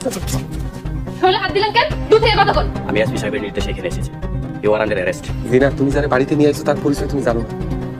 শরীরে হাত দিলেন কেন? দূর থেকে কথা বল। আমি এসপি সাহেবের নির্দেশে এখানে এসেছি। You are under arrest. Jina, তুমি যারা বাড়িতে নিয়ে আসছো তার পরিচয় তুমি জানো না,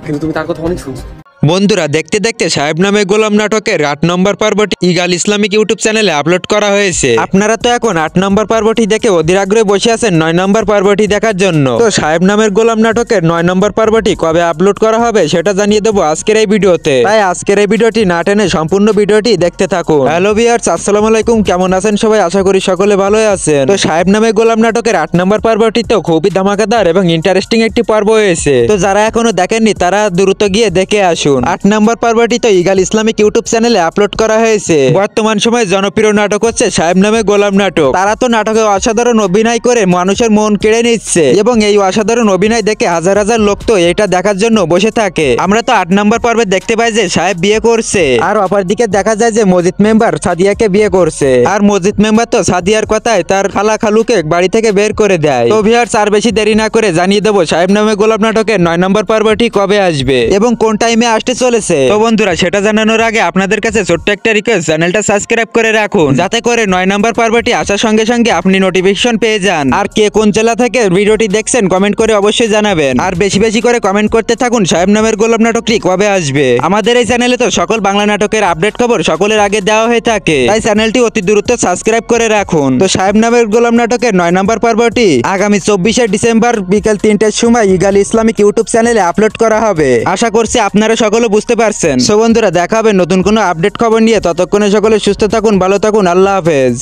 কিন্তু তুমি তার কথা অনেক শুনছো। বন্ধুরা, দেখতে দেখতে সাহেব নামে গোলাম নাটকের 8 নম্বর পর্বটি ইগাল ইসলামিক ইউটিউব চ্যানেলে আপলোড করা হয়েছে। আপনারা তো এখন 8 নম্বর পর্বটি দেখে অধীর আগ্রহে বসে আছেন 9 নম্বর পর্বটি দেখার জন্য। তো সাহেব নামের গোলাম নাটকের 9 নম্বর পর্বটি কবে আপলোড করা হবে সেটা জানিয়ে দেবো আজকের এই ভিডিওতে। তাই আজকের এই ভিডিওটি না টেনে সম্পূর্ণ ভিডিওটি দেখতে থাকুন। হ্যালো ভিউয়ার্স, আসসালামু আলাইকুম, কেমন আছেন সবাই? আশা করি সকলে ভালোই আছেন। তো সাহেব নামে গোলাম নাটকের 8 নম্বর পর্বটি তো খুবই ধামাকাদার এবং ইন্টারেস্টিং একটি পর্ব হয়েছে। তো যারা এখনো দেখেননি তারা দ্রুত গিয়ে দেখে আসুন। 8 নম্বর পর্বটি তো ইগাল ইসলামিক ইউটিউব চ্যানেলে আপলোড করা হয়েছে। বর্তমান সময়ে জনপ্রিয় নাটক হচ্ছে সাহেব নামে গোলাম নাটক। তারা তো নাটকে অসাধারণ অভিনয় করে মানুষের মন কেড়ে নিচ্ছে এবং এই অসাধারণ অভিনয় দেখে হাজার হাজার লোক তো এটা দেখার জন্য বসে থাকে। আমরা তো 8 নম্বর পর্বে দেখতে পাই যে সাহেব বিয়ে করছে, আর অপরদিকে দেখা যায় যে মসজিদ মেম্বার সাদিয়াকে বিয়ে করছে। আর মসজিদ মেম্বার তো সাদিয়ার কথায় তার খালা খালুকে বাড়ি থেকে বের করে দেয়। তো ভিউয়ার্স, আর বেশি দেরি না করে জানিয়ে দেবো সাহেব নামে গোলাম নাটকের 9 নম্বর পর্বটি কবে আসবে এবং কোন টাইমে আসতে চলেছে। তো বন্ধুরা, সেটা জানানোর আগে আপনাদের কাছে ছোট্ট একটা রিকোয়েস্ট, চ্যানেলটা সাবস্ক্রাইব করে রাখুন যাতে করে 9 নম্বর পর্বটি আসার সঙ্গে সঙ্গে আপনি নোটিফিকেশন পেয়ে যান। আর কে কোন জেলা থেকে ভিডিওটি দেখছেন কমেন্ট করে অবশ্যই জানাবেন। আর বেশি বেশি করে কমেন্ট করতে থাকুন সাহেব নামের গোলাম নাটকটি কবে আসবে। আমাদের এই চ্যানেলে তো সকল বাংলা নাটকের আপডেট খবর সকলের আগে দেওয়া হয়ে থাকে, তাই চ্যানেলটি অতি দ্রুত সাবস্ক্রাইব করে রাখুন। তো সাহেব নামের গোলাম নাটকের 9 নম্বর পর্বটি আগামী 24শে ডিসেম্বর বিকেল 3টার সময় ইগাল ইসলামিক ইউটিউব চ্যানেলে আপলোড করা হবে। আশা করছি আপনারা সকলে বুঝতে পারছেন। সো বন্ধুরা, দেখা হবে নতুন কোনো আপডেট খবর নিয়ে। ততক্ষণে সকলে সুস্থ থাকুন, ভালো থাকুন, আল্লাহ হাফেজ।